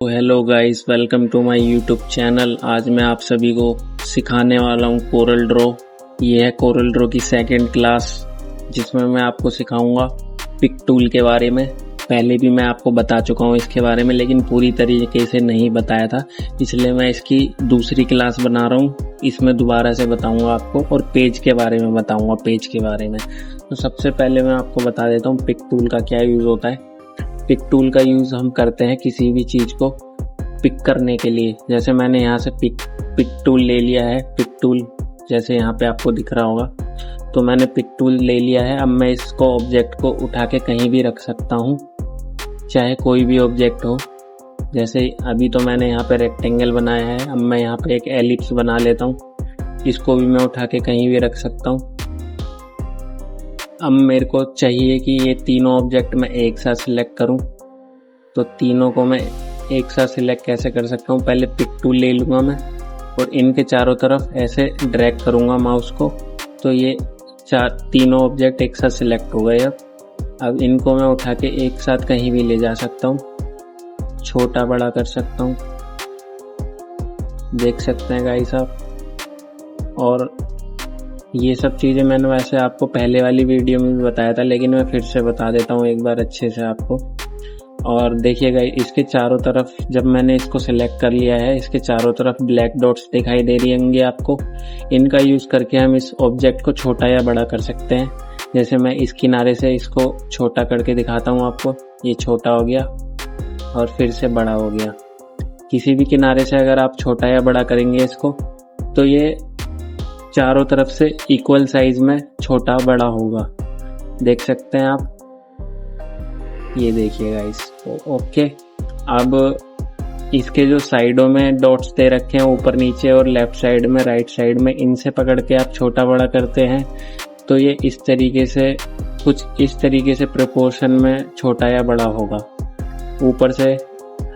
Hello guys, welcome to my YouTube channel. आज मैं आप सभी को सिखाने वाला हूँ कोरल ड्रॉ। ये है कोरल ड्रॉ की सेकंड क्लास, जिसमें मैं आपको सिखाऊंगा पिक टूल के बारे में। पहले भी मैं आपको बता चुका हूँ इसके बारे में, लेकिन पूरी तरीके से नहीं बताया था, इसलिए मैं इसकी दूसरी क्लास बना रहा हूँ। इसमें दोबारा से बताऊंगा आपको, और पेज के बारे में बताऊंगा, पेज के बारे में। तो सबसे पहले मैं आपको बता देता हूँ पिक टूल का क्या यूज़ होता है। पिक टूल का यूज़ हम करते हैं किसी भी चीज़ को पिक करने के लिए। जैसे मैंने यहाँ से पिक टूल ले लिया है। पिक टूल जैसे यहाँ पे आपको दिख रहा होगा, तो मैंने पिक टूल ले लिया है। अब मैं इसको ऑब्जेक्ट को उठा के कहीं भी रख सकता हूँ, चाहे कोई भी ऑब्जेक्ट हो। जैसे अभी तो मैंने यहाँ पे रेक्टेंगल बनाया है, अब मैं यहाँ पे एक एलिप्स बना लेता हूँ। इसको भी मैं उठा के कहीं भी रख सकता हूँ। अब मेरे को चाहिए कि ये तीनों ऑब्जेक्ट मैं एक साथ सिलेक्ट करूं, तो तीनों को मैं एक साथ सिलेक्ट कैसे कर सकता हूं। पहले पिक टूल ले लूँगा मैं, और इनके चारों तरफ ऐसे ड्रैग करूँगा माउस को, तो ये तीनों ऑब्जेक्ट एक साथ सिलेक्ट हो गए। अब इनको मैं उठा के एक साथ कहीं भी ले जा सकता हूँ, छोटा बड़ा कर सकता हूँ, देख सकते हैं गाइस आप। और ये सब चीज़ें मैंने वैसे आपको पहले वाली वीडियो में भी बताया था, लेकिन मैं फिर से बता देता हूँ एक बार अच्छे से आपको। और देखिएगा, इसके चारों तरफ जब मैंने इसको सिलेक्ट कर लिया है, इसके चारों तरफ ब्लैक डॉट्स दिखाई दे रही होंगी आपको। इनका यूज़ करके हम इस ऑब्जेक्ट को छोटा या बड़ा कर सकते हैं। जैसे मैं इस किनारे से इसको छोटा करके दिखाता हूँ आपको। ये छोटा हो गया और फिर से बड़ा हो गया। किसी भी किनारे से अगर आप छोटा या बड़ा करेंगे इसको, तो ये चारों तरफ से इक्वल साइज में छोटा बड़ा होगा, देख सकते हैं आप। ये देखिएगा ओके। अब इसके जो साइडों में डॉट्स दे रखे हैं, ऊपर नीचे और लेफ्ट साइड में, राइट साइड में, इनसे पकड़ के आप छोटा बड़ा करते हैं, तो ये इस तरीके से, कुछ इस तरीके से प्रोपोर्शन में छोटा या बड़ा होगा। ऊपर से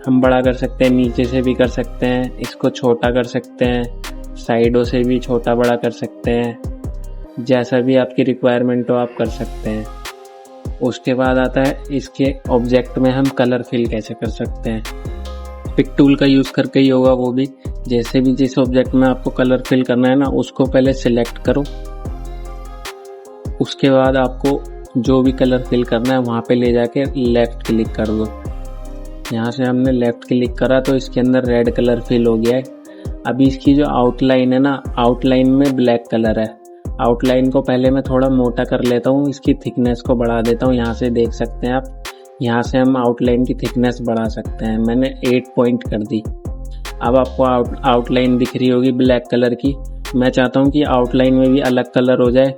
हम बड़ा कर सकते हैं, नीचे से भी कर सकते हैं, इसको छोटा कर सकते हैं, साइडों से भी छोटा बड़ा कर सकते हैं। जैसा भी आपकी रिक्वायरमेंट हो आप कर सकते हैं। उसके बाद आता है इसके ऑब्जेक्ट में हम कलर फिल कैसे कर सकते हैं। पिक टूल का यूज़ करके ही होगा वो भी। जैसे भी जिस ऑब्जेक्ट में आपको कलर फिल करना है ना, उसको पहले सिलेक्ट करो। उसके बाद आपको जो भी कलर फिल करना है वहाँ पे ले जाके लेफ़्ट क्लिक कर दो। यहाँ से हमने लेफ़्ट क्लिक करा तो इसके अंदर रेड कलर फिल हो गया है। अभी इसकी जो आउटलाइन है ना, आउटलाइन में ब्लैक कलर है। आउटलाइन को पहले मैं थोड़ा मोटा कर लेता हूँ, इसकी थिकनेस को बढ़ा देता हूँ। यहाँ से देख सकते हैं आप, यहाँ से हम आउटलाइन की थिकनेस बढ़ा सकते हैं। मैंने 8 पॉइंट कर दी। अब आपको आउटलाइन दिख रही होगी ब्लैक कलर की। मैं चाहता हूँ कि आउटलाइन में भी अलग कलर हो जाए,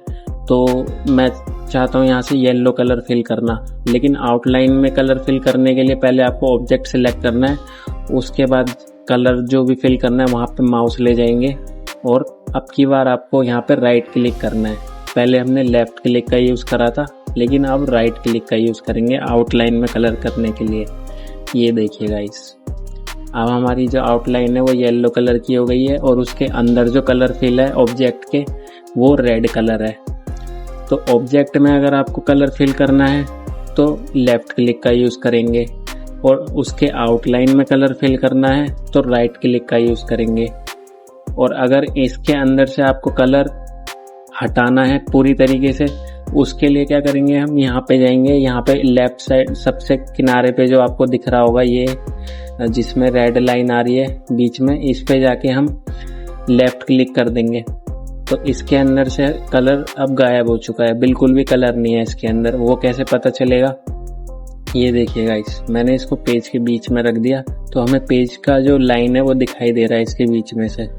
तो मैं चाहता हूँ यहाँ से येलो कलर फिल करना। लेकिन आउटलाइन में कलर फिल करने के लिए पहले आपको ऑब्जेक्ट सिलेक्ट करना है, उसके बाद कलर जो भी फिल करना है वहाँ पे माउस ले जाएंगे, और अब की बार आपको यहाँ पे राइट क्लिक करना है। पहले हमने लेफ़्ट क्लिक का यूज़ करा था, लेकिन अब राइट क्लिक का यूज़ करेंगे आउटलाइन में कलर करने के लिए। ये देखिए गाइस, अब हमारी जो आउटलाइन है वो येलो कलर की हो गई है, और उसके अंदर जो कलर फिल है ऑब्जेक्ट के, वो रेड कलर है। तो ऑब्जेक्ट में अगर आपको कलर फिल करना है तो लेफ़्ट क्लिक का यूज़ करेंगे, और उसके आउटलाइन में कलर फिल करना है तो राइट क्लिक का यूज़ करेंगे। और अगर इसके अंदर से आपको कलर हटाना है पूरी तरीके से, उसके लिए क्या करेंगे, हम यहाँ पे जाएंगे। यहाँ पे लेफ्ट साइड सबसे किनारे पे जो आपको दिख रहा होगा, ये जिसमें रेड लाइन आ रही है बीच में, इस पे जाके हम लेफ़्ट क्लिक कर देंगे। तो इसके अंदर से कलर अब गायब हो चुका है, बिल्कुल भी कलर नहीं है इसके अंदर। वो कैसे पता चलेगा, ये देखिए गाइस, मैंने इसको पेज के बीच में रख दिया, तो हमें पेज का जो लाइन है वो दिखाई दे रहा है इसके बीच में से।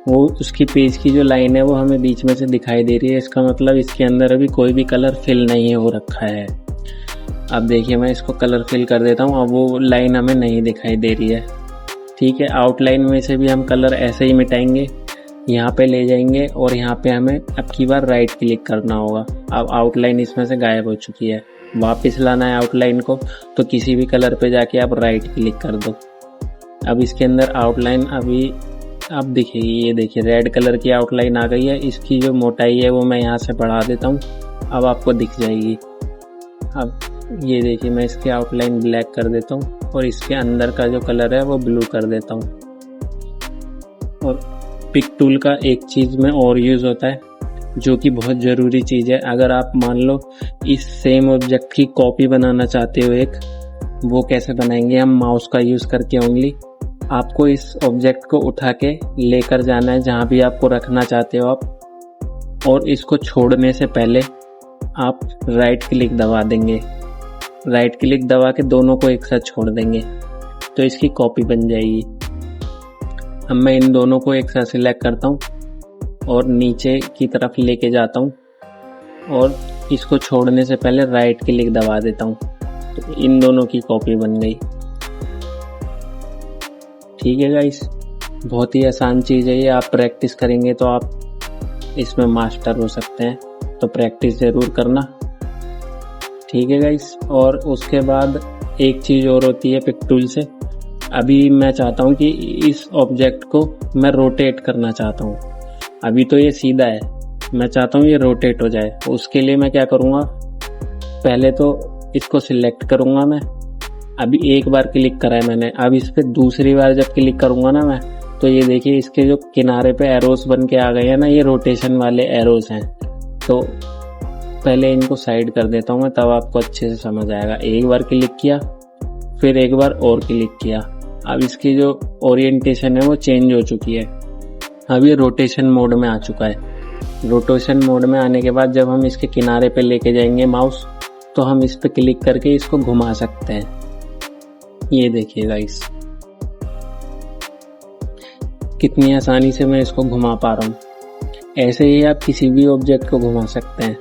वो उसकी पेज की जो लाइन है वो हमें बीच में से दिखाई दे रही है। इसका मतलब इसके अंदर अभी कोई भी कलर फिल नहीं हो रखा है। अब देखिए, मैं इसको कलर फिल कर देता हूँ। अब वो लाइन हमें नहीं दिखाई दे रही है। ठीक है, आउटलाइन में से भी हम कलर ऐसे ही मिटाएंगे। यहाँ पे ले जाएंगे, और यहाँ पे हमें अब की बार राइट क्लिक करना होगा। अब आउटलाइन इसमें से गायब हो चुकी है। वापस लाना है आउटलाइन को, तो किसी भी कलर पे जाके आप राइट क्लिक कर दो। अब इसके अंदर आउटलाइन अभी अब दिखेगी। ये देखिए, रेड कलर की आउटलाइन आ गई है। इसकी जो मोटाई है वो मैं यहाँ से बढ़ा देता हूँ, अब आपको दिख जाएगी। अब ये देखिए, मैं इसकी आउटलाइन ब्लैक कर देता हूँ और इसके अंदर का जो कलर है वो ब्लू कर देता हूँ। और पिक टूल का एक चीज़ में और यूज़ होता है जो कि बहुत ज़रूरी चीज़ है। अगर आप मान लो इस सेम ऑब्जेक्ट की कॉपी बनाना चाहते हो एक, वो कैसे बनाएंगे हम माउस का यूज़ करके ओनली। आपको इस ऑब्जेक्ट को उठा के लेकर जाना है जहाँ भी आपको रखना चाहते हो आप, और इसको छोड़ने से पहले आप राइट क्लिक दबा देंगे। राइट क्लिक दबा के दोनों को एक साथ छोड़ देंगे तो इसकी कॉपी बन जाएगी। अब मैं इन दोनों को एक साथ सिलेक्ट करता हूँ और नीचे की तरफ लेके जाता हूँ और इसको छोड़ने से पहले राइट क्लिक दबा देता हूँ, तो इन दोनों की कॉपी बन गई। ठीक है गाइस, बहुत ही आसान चीज़ है ये। आप प्रैक्टिस करेंगे तो आप इसमें मास्टर हो सकते हैं, तो प्रैक्टिस ज़रूर करना। ठीक है गाइस, और उसके बाद एक चीज़ और होती है पिक टूल से। अभी मैं चाहता हूँ कि इस ऑब्जेक्ट को मैं रोटेट करना चाहता हूँ। अभी तो ये सीधा है, मैं चाहता हूँ ये रोटेट हो जाए। उसके लिए मैं क्या करूँगा, पहले तो इसको सिलेक्ट करूँगा मैं। अभी एक बार क्लिक करा है मैंने, अब इस पर दूसरी बार जब क्लिक करूँगा ना मैं, तो ये देखिए इसके जो किनारे पे एरोस बन के आ गए हैं ना, ये रोटेशन वाले एरोस हैं। तो पहले इनको साइड कर देता हूँ मैं, तब आपको अच्छे से समझ आएगा। एक बार क्लिक किया, फिर एक बार और क्लिक किया, अब इसकी जो ओरिएंटेशन है वो चेंज हो चुकी है। अब ये रोटेशन मोड में आ चुका है। रोटेशन मोड में आने के बाद जब हम इसके किनारे पे लेके जाएंगे माउस, तो हम इस पे क्लिक करके इसको घुमा सकते हैं। ये देखिए गाइस, कितनी आसानी से मैं इसको घुमा पा रहा हूँ। ऐसे ही आप किसी भी ऑब्जेक्ट को घुमा सकते हैं।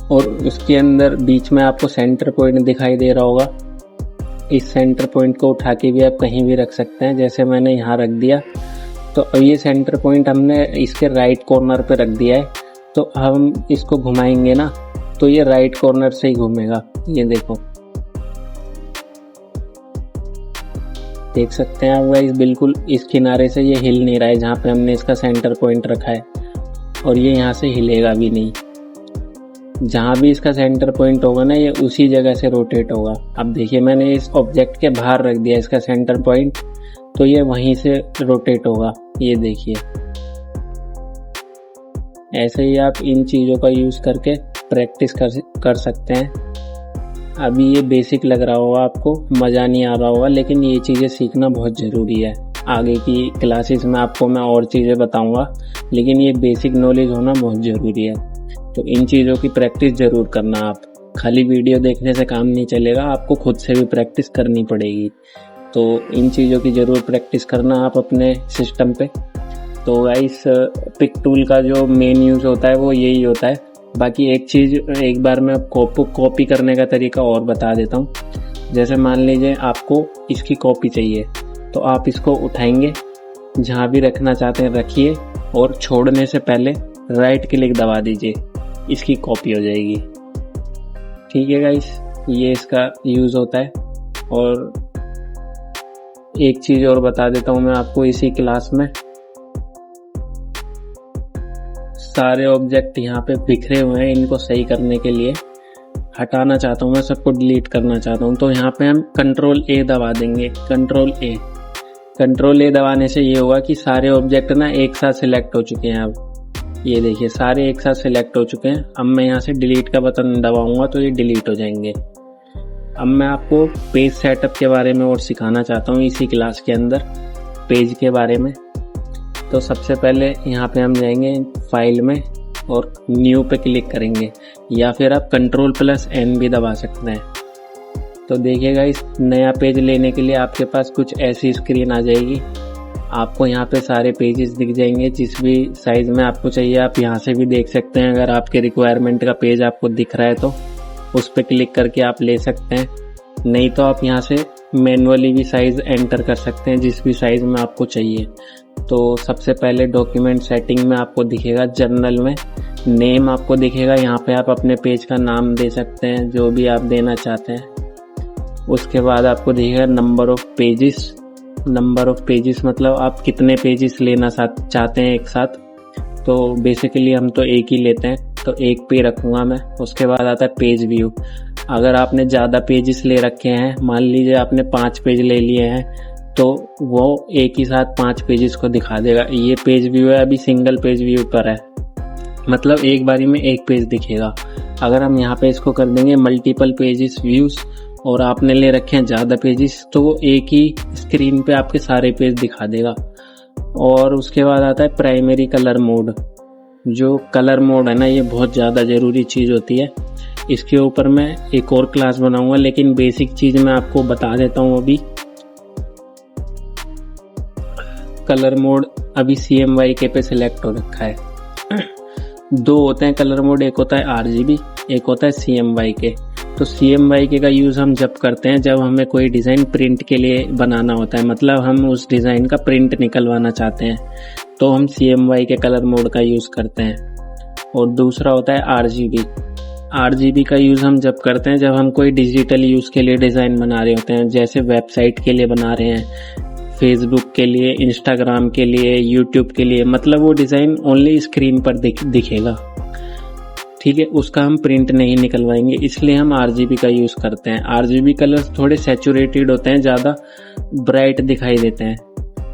और उसके अंदर बीच में आपको सेंटर पॉइंट दिखाई दे रहा होगा, इस सेंटर पॉइंट को उठा के भी आप कहीं भी रख सकते हैं। जैसे मैंने यहाँ रख दिया, तो अब ये सेंटर पॉइंट हमने इसके राइट कॉर्नर पे रख दिया है, तो हम इसको घुमाएंगे ना तो ये राइट कॉर्नर से ही घूमेगा। ये देखो, देख सकते हैं आप गाइस, बिल्कुल इस किनारे से ये हिल नहीं रहा है जहाँ पे हमने इसका सेंटर पॉइंट रखा है, और ये यहाँ से हिलेगा भी नहीं। जहाँ भी इसका सेंटर पॉइंट होगा ना, ये उसी जगह से रोटेट होगा। अब देखिए, मैंने इस ऑब्जेक्ट के बाहर रख दिया इसका सेंटर पॉइंट, तो ये वहीं से रोटेट होगा। ये देखिए, ऐसे ही आप इन चीज़ों का यूज़ करके प्रैक्टिस कर सकते हैं। अभी ये बेसिक लग रहा होगा आपको, मज़ा नहीं आ रहा होगा, लेकिन ये चीज़ें सीखना बहुत ज़रूरी है। आगे की क्लासेस में आपको मैं और चीज़ें बताऊंगा, लेकिन ये बेसिक नॉलेज होना बहुत ज़रूरी है। तो इन चीज़ों की प्रैक्टिस ज़रूर करना। आप खाली वीडियो देखने से काम नहीं चलेगा, आपको खुद से भी प्रैक्टिस करनी पड़ेगी। तो इन चीज़ों की ज़रूर प्रैक्टिस करना आप अपने सिस्टम पे। तो गाइस, पिक टूल का जो मेन यूज़ होता है वो यही होता है। बाकी एक चीज़ एक बार मैं आपको कॉपी करने का तरीका और बता देता हूँ। जैसे मान लीजिए आपको इसकी कॉपी चाहिए, तो आप इसको उठाएंगे, जहाँ भी रखना चाहते हैं रखिए, और छोड़ने से पहले राइट क्लिक दबा दीजिए, इसकी कॉपी हो जाएगी। ठीक है गाइस, ये इसका यूज़ होता है। और एक चीज़ और बता देता हूँ मैं आपको, इसी क्लास में सारे ऑब्जेक्ट यहाँ पे बिखरे हुए हैं, इनको सही करने के लिए हटाना चाहता हूँ मैं, सबको डिलीट करना चाहता हूँ। तो यहाँ पे हम कंट्रोल ए दबा देंगे। कंट्रोल ए दबाने से ये होगा कि सारे ऑब्जेक्ट ना एक साथ सिलेक्ट हो चुके हैं। अब ये देखिए, सारे एक साथ सिलेक्ट हो चुके हैं। अब मैं यहाँ से डिलीट का बटन दबाऊंगा तो ये डिलीट हो जाएंगे। अब मैं आपको पेज सेटअप के बारे में और सिखाना चाहता हूँ इसी क्लास के अंदर, पेज के बारे में। तो सबसे पहले यहाँ पे हम जाएंगे फाइल में और न्यू पे क्लिक करेंगे, या फिर आप Ctrl+N भी दबा सकते हैं। तो देखिएगा, इस नया पेज लेने के लिए आपके पास कुछ ऐसी स्क्रीन आ जाएगी। आपको यहाँ पे सारे पेजेस दिख जाएंगे, जिस भी साइज़ में आपको चाहिए आप यहाँ से भी देख सकते हैं। अगर आपके रिक्वायरमेंट का पेज आपको दिख रहा है तो उस पर क्लिक करके आप ले सकते हैं, नहीं तो आप यहाँ से मैनुअली भी साइज़ एंटर कर सकते हैं जिस भी साइज़ में आपको चाहिए। तो सबसे पहले डॉक्यूमेंट सेटिंग में आपको दिखेगा, जर्नल में नेम आपको दिखेगा। यहाँ पे आप अपने पेज का नाम दे सकते हैं, जो भी आप देना चाहते हैं। उसके बाद आपको दिखेगा number of pages. Number of pages मतलब आप कितने पेजेस लेना चाहते हैं एक साथ। तो बेसिकली हम तो एक ही लेते हैं, तो एक पे रखूँगा मैं। उसके बाद आता है पेज व्यू। अगर आपने ज़्यादा पेजेस ले रखे हैं, मान लीजिए आपने 5 पेज ले लिए हैं, तो वो एक ही साथ 5 पेजेस को दिखा देगा। ये पेज व्यू है, अभी सिंगल पेज व्यू पर है, मतलब एक बारी में एक पेज दिखेगा। अगर हम यहाँ पे इसको कर देंगे मल्टीपल पेजेस व्यूज और आपने ले रखे हैं ज़्यादा पेजेस, तो वो एक ही स्क्रीन पे आपके सारे पेज दिखा देगा। और उसके बाद आता है प्राइमरी कलर मोड। जो कलर मोड है ना, ये बहुत ज़्यादा ज़रूरी चीज़ होती है। इसके ऊपर मैं एक और क्लास बनाऊंगा, लेकिन बेसिक चीज़ मैं आपको बता देता हूँ अभी। कलर मोड अभी CMYK पे सिलेक्ट हो रखा है। 2 होते हैं कलर मोड, एक होता है RGB, एक होता है CMYK। तो CMYK का यूज़ हम जब करते हैं जब हमें कोई डिज़ाइन प्रिंट के लिए बनाना होता है, मतलब हम उस डिज़ाइन का प्रिंट निकलवाना चाहते हैं, तो हम CMYK कलर मोड का यूज़ करते हैं। और दूसरा होता है RGB का यूज़ हम जब करते हैं जब हम कोई डिजिटल यूज़ के लिए डिज़ाइन बना रहे होते हैं, जैसे वेबसाइट के लिए बना रहे हैं, फेसबुक के लिए, इंस्टाग्राम के लिए, यूट्यूब के लिए, मतलब वो डिज़ाइन ओनली स्क्रीन पर दिखेगा, ठीक है, उसका हम प्रिंट नहीं निकलवाएंगे, इसलिए हम RGB का यूज़ करते हैं। RGB कलर्स थोड़े सैचुरेटेड होते हैं, ज़्यादा ब्राइट दिखाई देते हैं,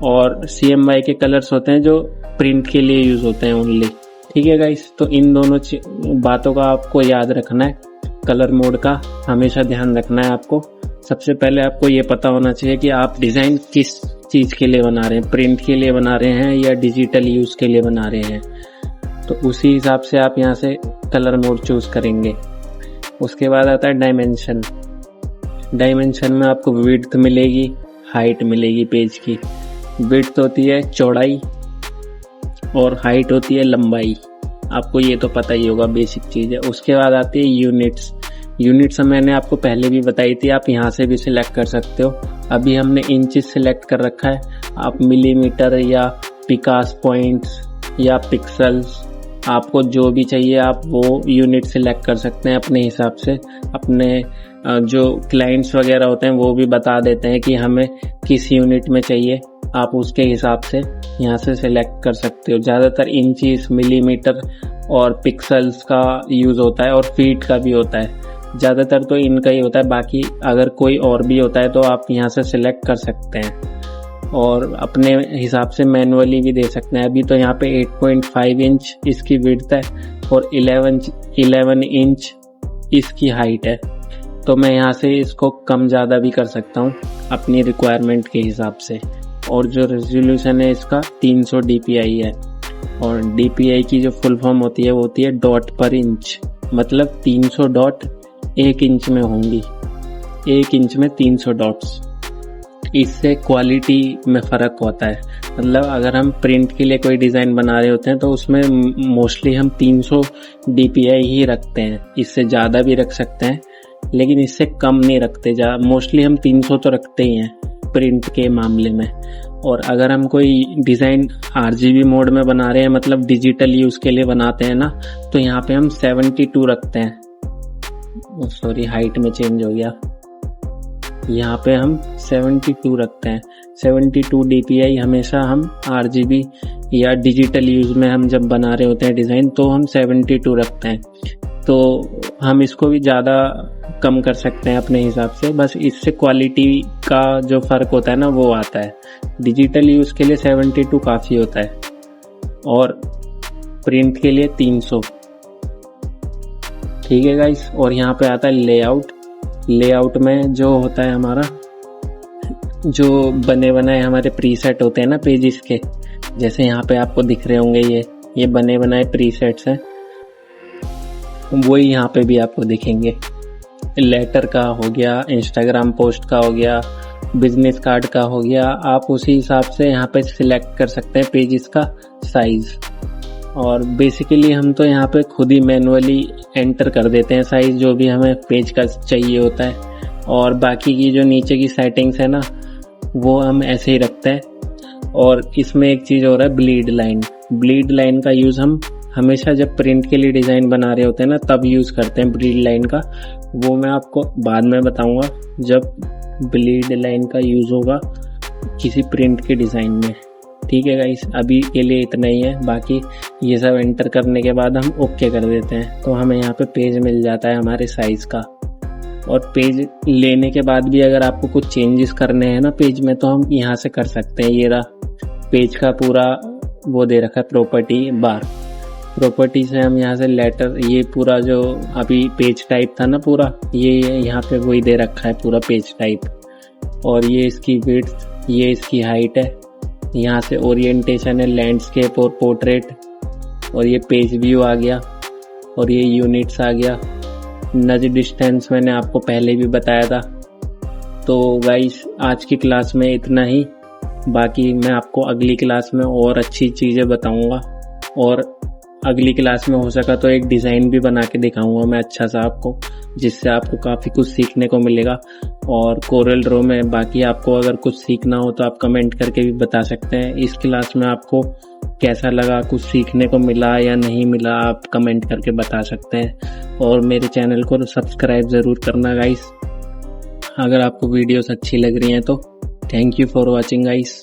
और CMYK कलर्स होते हैं जो प्रिंट के लिए यूज़ होते हैं ओनली, ठीक है गाइस। तो इन दोनों बातों का आपको याद रखना है, कलर मोड का हमेशा ध्यान रखना है आपको। सबसे पहले आपको ये पता होना चाहिए कि आप डिज़ाइन किस चीज़ के लिए बना रहे हैं, प्रिंट के लिए बना रहे हैं या डिजिटल यूज़ के लिए बना रहे हैं, तो उसी हिसाब से आप यहाँ से कलर मोड चूज़ करेंगे। उसके बाद आता है डायमेंशन में आपको विड्थ मिलेगी, हाइट मिलेगी पेज की। विड्थ होती है चौड़ाई और हाइट होती है लंबाई, आपको ये तो पता ही होगा, बेसिक चीज़ है। उसके बाद आती है यूनिट्स मैंने आपको पहले भी बताई थी, आप यहाँ से भी सिलेक्ट कर सकते हो। अभी हमने इंचेस सिलेक्ट कर रखा है, आप मिलीमीटर या पिकास पॉइंट्स या पिक्सल्स, आपको जो भी चाहिए आप वो यूनिट सिलेक्ट कर सकते हैं अपने हिसाब से। अपने जो क्लाइंट्स वगैरह होते हैं वो भी बता देते हैं कि हमें किस यूनिट में चाहिए, आप उसके हिसाब से यहाँ से सिलेक्ट कर सकते हो। ज़्यादातर इंचेस, मिलीमीटर और पिक्सल्स का यूज़ होता है, और फीट का भी होता है, ज़्यादातर तो इनका ही होता है। बाकी अगर कोई और भी होता है तो आप यहाँ से सिलेक्ट कर सकते हैं और अपने हिसाब से मैनुअली भी दे सकते हैं। अभी तो यहाँ पे 8.5 इंच इसकी विड्थ है और 11 इंच इसकी हाइट है, तो मैं यहाँ से इसको कम ज़्यादा भी कर सकता हूँ अपनी रिक्वायरमेंट के हिसाब से। और जो रेजोल्यूशन है इसका 300 dpi है, और dpi की जो फुल फॉर्म होती है वो होती है डॉट पर इंच, मतलब 300 डॉट 1 इंच में होंगी, 1 इंच में 300 डॉट्स। इससे क्वालिटी में फ़र्क होता है, मतलब अगर हम प्रिंट के लिए कोई डिज़ाइन बना रहे होते हैं तो उसमें मोस्टली हम 300 dpi ही रखते हैं, इससे ज़्यादा भी रख सकते हैं लेकिन इससे कम नहीं रखते। मोस्टली हम 300 तो रखते ही हैं प्रिंट के मामले में। और अगर हम कोई डिज़ाइन RGB मोड में बना रहे हैं, मतलब डिजिटल यूज़ के लिए बनाते हैं ना, तो यहाँ पे हम 72 रखते हैं। सॉरी, हाइट में चेंज हो गया, यहाँ पे हम 72 रखते हैं। 72 dpi हमेशा हम RGB या डिजिटल यूज़ में हम जब बना रहे होते हैं डिज़ाइन तो हम 72 रखते हैं। तो हम इसको भी ज़्यादा कम कर सकते हैं अपने हिसाब से, बस इससे क्वालिटी का जो फ़र्क होता है ना वो आता है। डिजिटल यूज़ के लिए 72 काफ़ी होता है और प्रिंट के लिए 300, ठीक है गाइस। और यहाँ पे आता है लेआउट में जो होता है हमारा, जो बने बनाए हमारे प्रीसेट होते हैं ना पेजेस के, जैसे यहाँ पे आपको दिख रहे होंगे ये बने बनाए प्रीसेट्स हैं, वही यहाँ पे भी आपको दिखेंगे। लेटर का हो गया, इंस्टाग्राम पोस्ट का हो गया, बिजनेस कार्ड का हो गया, आप उसी हिसाब से यहाँ पे सिलेक्ट कर सकते हैं पेजेस का साइज़। और बेसिकली हम तो यहाँ पे खुद ही मैनुअली एंटर कर देते हैं साइज़ जो भी हमें पेज का चाहिए होता है, और बाकी की जो नीचे की सेटिंग्स है ना वो हम ऐसे ही रखते हैं। और इसमें एक चीज़ हो रहा है, ब्लीड लाइन का यूज़ हम हमेशा जब प्रिंट के लिए डिज़ाइन बना रहे होते हैं ना तब यूज़ करते हैं ब्लीड लाइन का। वो मैं आपको बाद में बताऊंगा जब ब्लीड लाइन का यूज़ होगा किसी प्रिंट के डिज़ाइन में, ठीक है गाइस, अभी के लिए इतना ही है। बाकी ये सब एंटर करने के बाद हम ओके कर देते हैं तो हमें यहाँ पे पेज मिल जाता है हमारे साइज का। और पेज लेने के बाद भी अगर आपको कुछ चेंजेस करने हैं ना पेज में, तो हम यहाँ से कर सकते हैं। ये रहा पेज का पूरा वो दे रखा है प्रॉपर्टी बार। प्रॉपर्टी से हम यहाँ से लेटर, ये पूरा जो अभी पेज टाइप था ना पूरा, ये यहाँ पे वही दे रखा है पूरा पेज टाइप। और ये इसकी विड्थ, ये इसकी हाइट है। यहाँ से ओरिएंटेशन है, लैंडस्केप और पोर्ट्रेट। और ये पेज व्यू आ गया और ये यूनिट्स आ गया। नज डिस्टेंस मैंने आपको पहले भी बताया था। तो गाइस आज की क्लास में इतना ही। बाकी मैं आपको अगली क्लास में और अच्छी चीज़ें बताऊंगा, और अगली क्लास में हो सका तो एक डिज़ाइन भी बना के दिखाऊंगा मैं अच्छा सा आपको, जिससे आपको काफ़ी कुछ सीखने को मिलेगा। और कोरल ड्रॉ में बाकी आपको अगर कुछ सीखना हो तो आप कमेंट करके भी बता सकते हैं। इस क्लास में आपको कैसा लगा, कुछ सीखने को मिला या नहीं मिला, आप कमेंट करके बता सकते हैं। और मेरे चैनल को सब्सक्राइब ज़रूर करना गाइस, अगर आपको वीडियोस अच्छी लग रही हैं तो। Thank you for watching guys.